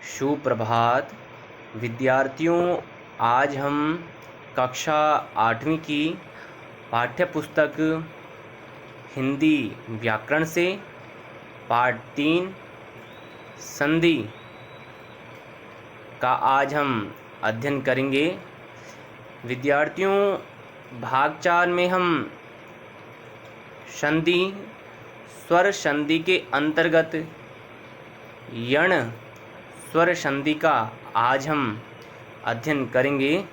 सुप्रभात विद्यार्थियों। आज हम कक्षा 8वीं की पाठ्य पुस्तक हिंदी व्याकरण से पाठ 3 संधि का आज हम अध्ययन करेंगे। विद्यार्थियों, भाग 4 में हम संधि स्वर संधि के अंतर्गत यण स्वर संधि का आज हम अध्ययन करेंगे।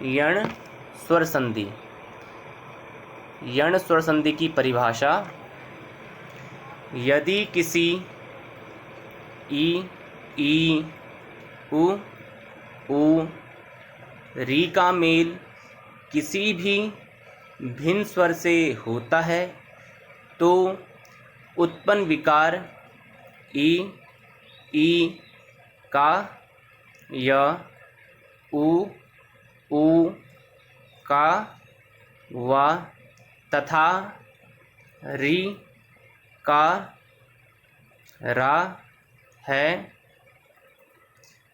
यण स्वर संधि। यण स्वर संधि की परिभाषा: यदि किसी ई, उ, री का मेल किसी भी भिन्न स्वर से होता है तो उत्पन्न विकार ई का, य, उ का, व तथा री का रा है।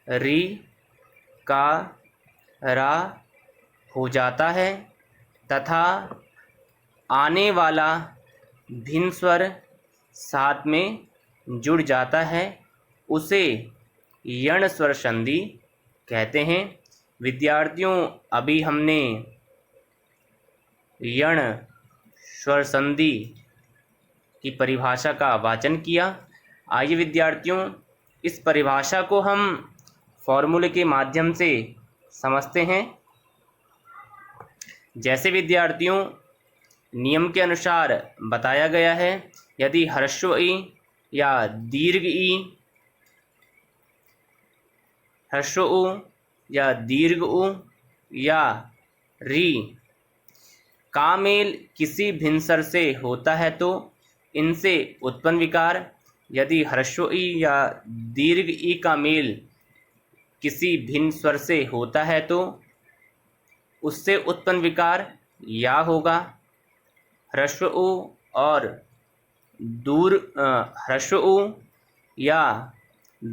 री का रा हो जाता है तथा आने वाला भिन्न स्वर साथ में जुड़ जाता है, उसे यण स्वर संधि कहते हैं। विद्यार्थियों, अभी हमने यण स्वर संधि की परिभाषा का वाचन किया। आइए विद्यार्थियों, इस परिभाषा को हम फॉर्मूले के माध्यम से समझते हैं। जैसे विद्यार्थियों, नियम के अनुसार बताया गया है, यदि ह्रस्व ई या दीर्घ ई, ह्रस्व उ या दीर्घ उ या री का मेल किसी भिन्न स्वर से होता है तो इनसे उत्पन्न विकार। यदि ह्रस्व ई या दीर्घ ई का मेल किसी भिन्न स्वर से होता है तो उससे उत्पन्न विकार या होगा। ह्रस्व उ और ह्रस्व उ या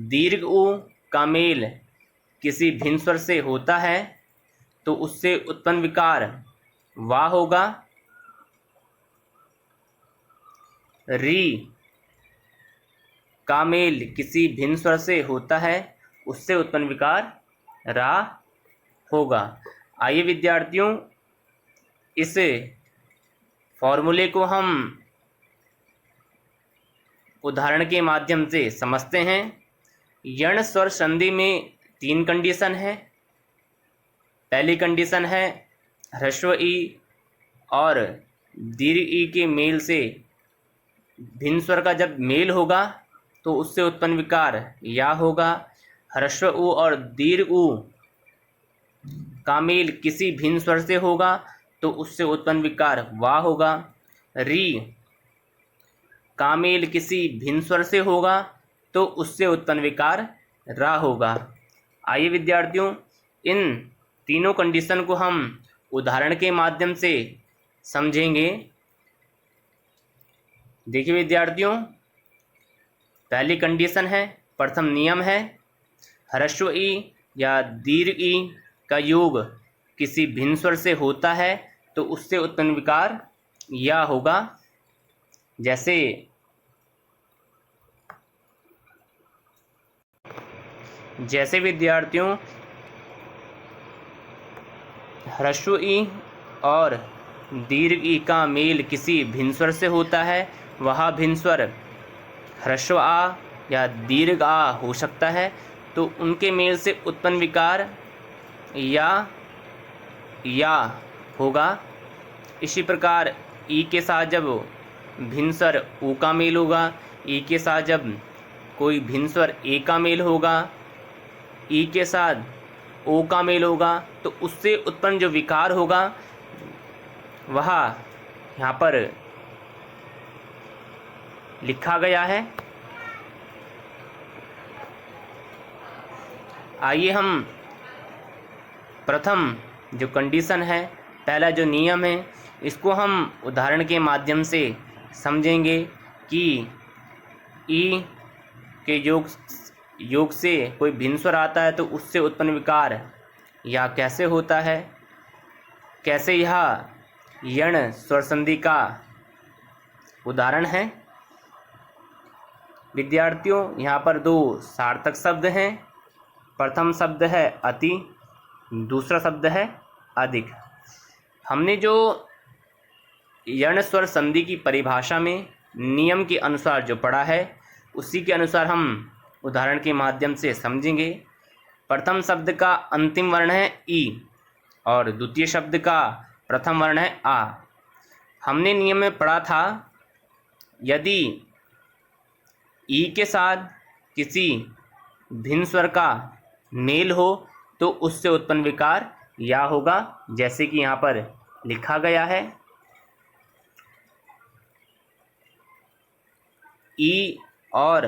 दीर्घ उ का मेल किसी भिन्न स्वर से होता है तो उससे उत्पन्न विकार वा होगा। री का मेल किसी भिन्न स्वर से होता है, उससे उत्पन्न विकार रा होगा। आइए विद्यार्थियों, इस फॉर्मूले को हम उदाहरण के माध्यम से समझते हैं। यण स्वर संधि में 3 कंडीशन है। पहली कंडीशन है ह्रस्व ई और दीर्घ ई के मेल से भिन्न स्वर का जब मेल होगा तो उससे उत्पन्न विकार या होगा। ह्रस्व उ और दीर्घ उ का मेल किसी भिन्न स्वर से होगा तो उससे उत्पन्न विकार वा होगा। री का मेल किसी भिन्न स्वर से होगा तो उससे उत्पन्न विकार रा होगा। आइए विद्यार्थियों, इन तीनों कंडीशन को हम उदाहरण के माध्यम से समझेंगे। देखिए विद्यार्थियों, पहली कंडीशन है, प्रथम नियम है, ह्रस्व ई या दीर्घ ई का योग किसी भिन्न स्वर से होता है तो उससे उत्पन्न विकार या होगा। जैसे विद्यार्थियों, ह्रस्व ई और दीर्घ ई का मेल किसी भिन्न स्वर से होता है, वह भिन्न स्वर ह्रस्व आ या दीर्घ आ हो सकता है, तो उनके मेल से उत्पन्न विकार या होगा। इसी प्रकार ई के साथ जब भिन्न स्वर उ का मेल होगा, ई के साथ जब कोई भिन्न स्वर ए का मेल होगा, ई के साथ ओ का मेल होगा, तो उससे उत्पन्न जो विकार होगा वह यहाँ पर लिखा गया है। आइए हम प्रथम जो कंडीशन है, पहला जो नियम है, इसको हम उदाहरण के माध्यम से समझेंगे कि ई के योग से कोई भिन्न स्वर आता है तो उससे उत्पन्न विकार यह कैसे होता है, कैसे यह यण स्वर संधि का उदाहरण है। विद्यार्थियों, यहाँ पर दो सार्थक शब्द हैं। प्रथम शब्द है अति, दूसरा शब्द है अधिक। हमने जो यण स्वर संधि की परिभाषा में नियम के अनुसार जो पढ़ा है उसी के अनुसार हम उदाहरण के माध्यम से समझेंगे। प्रथम शब्द का अंतिम वर्ण है ई और द्वितीय शब्द का प्रथम वर्ण है आ। हमने नियम में पढ़ा था, यदि ई के साथ किसी भिन्न स्वर का मेल हो तो उससे उत्पन्न विकार या होगा, जैसे कि यहाँ पर लिखा गया है। ई और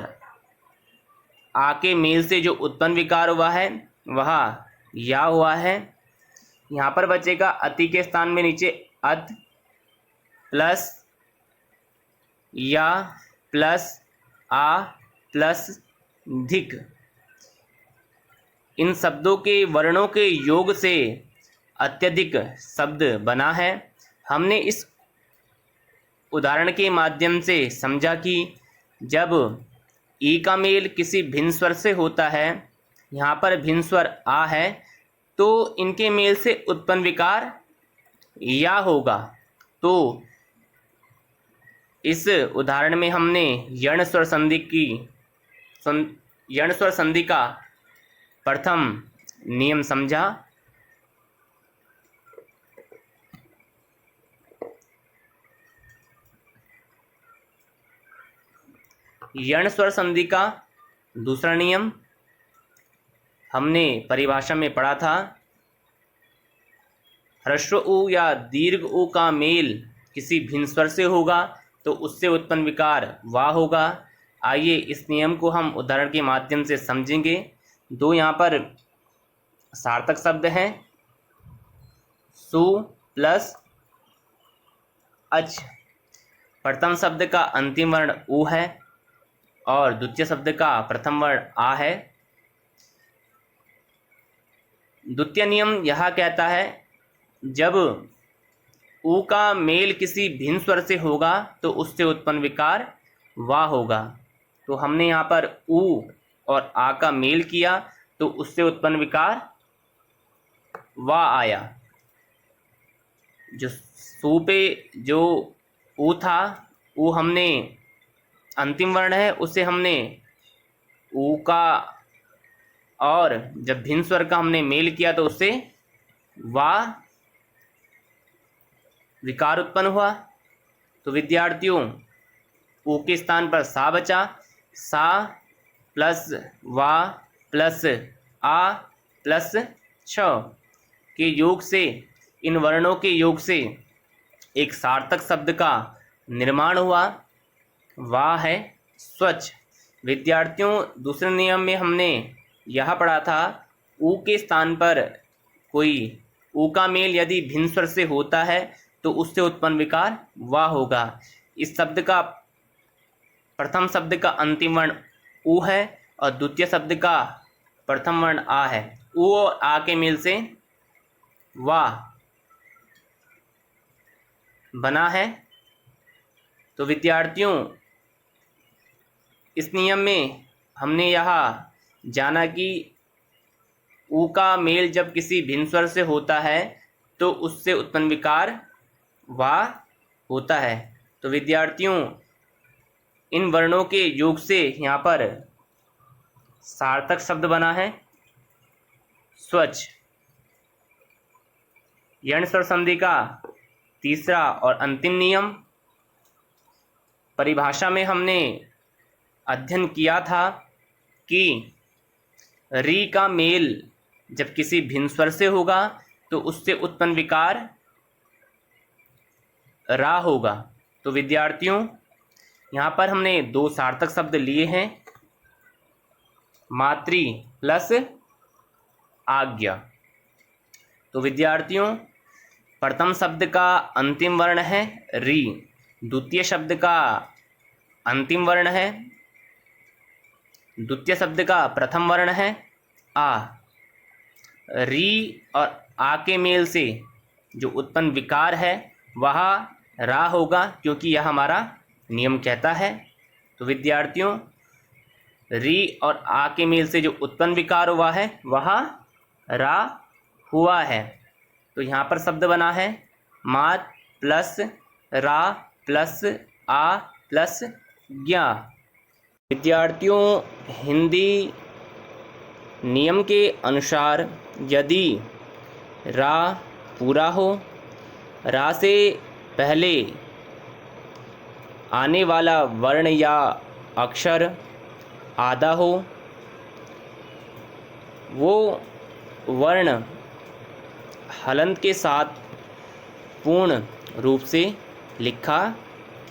आ के मेल से जो उत्पन्न विकार हुआ है वह या हुआ है। यहाँ पर बचेगा अति के स्थान में नीचे अत प्लस या प्लस आ प्लस धिक। इन शब्दों के वर्णों के योग से अत्यधिक शब्द बना है। हमने इस उदाहरण के माध्यम से समझा कि जब ई का मेल किसी भिन्न स्वर से होता है, यहाँ पर भिन्न स्वर आ है, तो इनके मेल से उत्पन्न विकार या होगा। तो इस उदाहरण में हमने यण स्वर संधि का प्रथम नियम समझा। यण स्वर संधि का दूसरा नियम हमने परिभाषा में पढ़ा था, ह्रस्व उ या दीर्घ उ का मेल किसी भिन्न स्वर से होगा तो उससे उत्पन्न विकार वा होगा। आइए इस नियम को हम उदाहरण के माध्यम से समझेंगे। दो यहाँ पर सार्थक शब्द हैं, सु प्लस अच। प्रथम शब्द का अंतिम वर्ण उ है और द्वितीय शब्द का प्रथम वर्ण आ है। द्वितीय नियम यह कहता है, जब उ का मेल किसी भिन्न स्वर से होगा तो उससे उत्पन्न विकार वा होगा। तो हमने यहाँ पर उ और आ का मेल किया तो उससे उत्पन्न विकार वा आया। जो सु पे जो उ था, उ हमने अंतिम वर्ण है, उसे हमने उ का और जब भिन्न स्वर का हमने मेल किया तो उससे वा विकार उत्पन्न हुआ। तो विद्यार्थियों, उ के स्थान पर सा बचा। सा प्लस वा प्लस आ प्लस छ के योग से, इन वर्णों के योग से एक सार्थक शब्द का निर्माण हुआ, वाह है स्वच्छ। विद्यार्थियों, दूसरे नियम में हमने यह पढ़ा था, उ के स्थान पर कोई उ का मेल यदि भिन्न स्वर से होता है तो उससे उत्पन्न विकार वा होगा। इस शब्द का प्रथम शब्द का अंतिम वर्ण उ है और द्वितीय शब्द का प्रथम वर्ण आ है। उ और आ के मेल से वा बना है। तो विद्यार्थियों, इस नियम में हमने यह जाना कि उ का मेल जब किसी भिन्न स्वर से होता है तो उससे उत्पन्न विकार वा होता है। तो विद्यार्थियों, इन वर्णों के योग से यहाँ पर सार्थक शब्द बना है स्वच्छ। यण स्वर संधि का तीसरा और अंतिम नियम, परिभाषा में हमने अध्ययन किया था कि री का मेल जब किसी भिन्न स्वर से होगा तो उससे उत्पन्न विकार रा होगा। तो विद्यार्थियों, यहाँ पर हमने दो सार्थक शब्द लिए हैं, मातृ प्लस आज्ञा। तो विद्यार्थियों, प्रथम शब्द का अंतिम वर्ण है री, द्वितीय शब्द का अंतिम वर्ण है द्वितीय शब्द का प्रथम वर्ण है आ। री और आ के मेल से जो उत्पन्न विकार है वह रा होगा, क्योंकि यह हमारा नियम कहता है। तो विद्यार्थियों, री और आ के मेल से जो उत्पन्न विकार हुआ है वह रा हुआ है। तो यहाँ पर शब्द बना है मात प्लस रा प्लस आ प्लस ज्ञा। विद्यार्थियों, हिंदी नियम के अनुसार यदि रा पूरा हो, रा से पहले आने वाला वर्ण या अक्षर आधा हो, वो वर्ण हलंत के साथ पूर्ण रूप से लिखा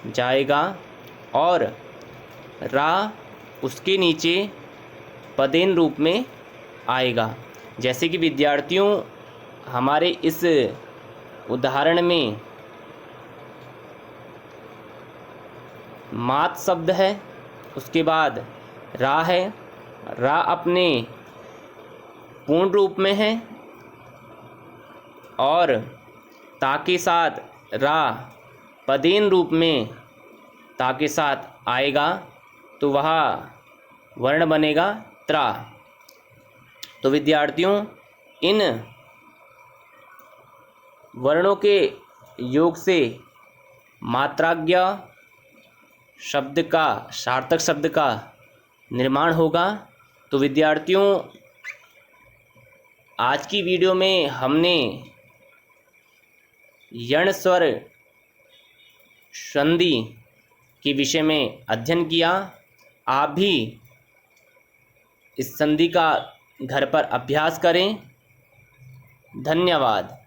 जाएगा और रा उसके नीचे पदेन रूप में आएगा। जैसे कि विद्यार्थियों, हमारे इस उदाहरण में मात शब्द है, उसके बाद रा है, रा अपने पूर्ण रूप में है और ता के साथ रा पदेन रूप में ता के साथ आएगा, तो वह वर्ण बनेगा त्रा। तो विद्यार्थियों, इन वर्णों के योग से मात्राज्ञ शब्द का, सार्थक शब्द का निर्माण होगा। तो विद्यार्थियों, आज की वीडियो में हमने यण स्वर संधि के विषय में अध्ययन किया। आप भी इस संधि का घर पर अभ्यास करें। धन्यवाद।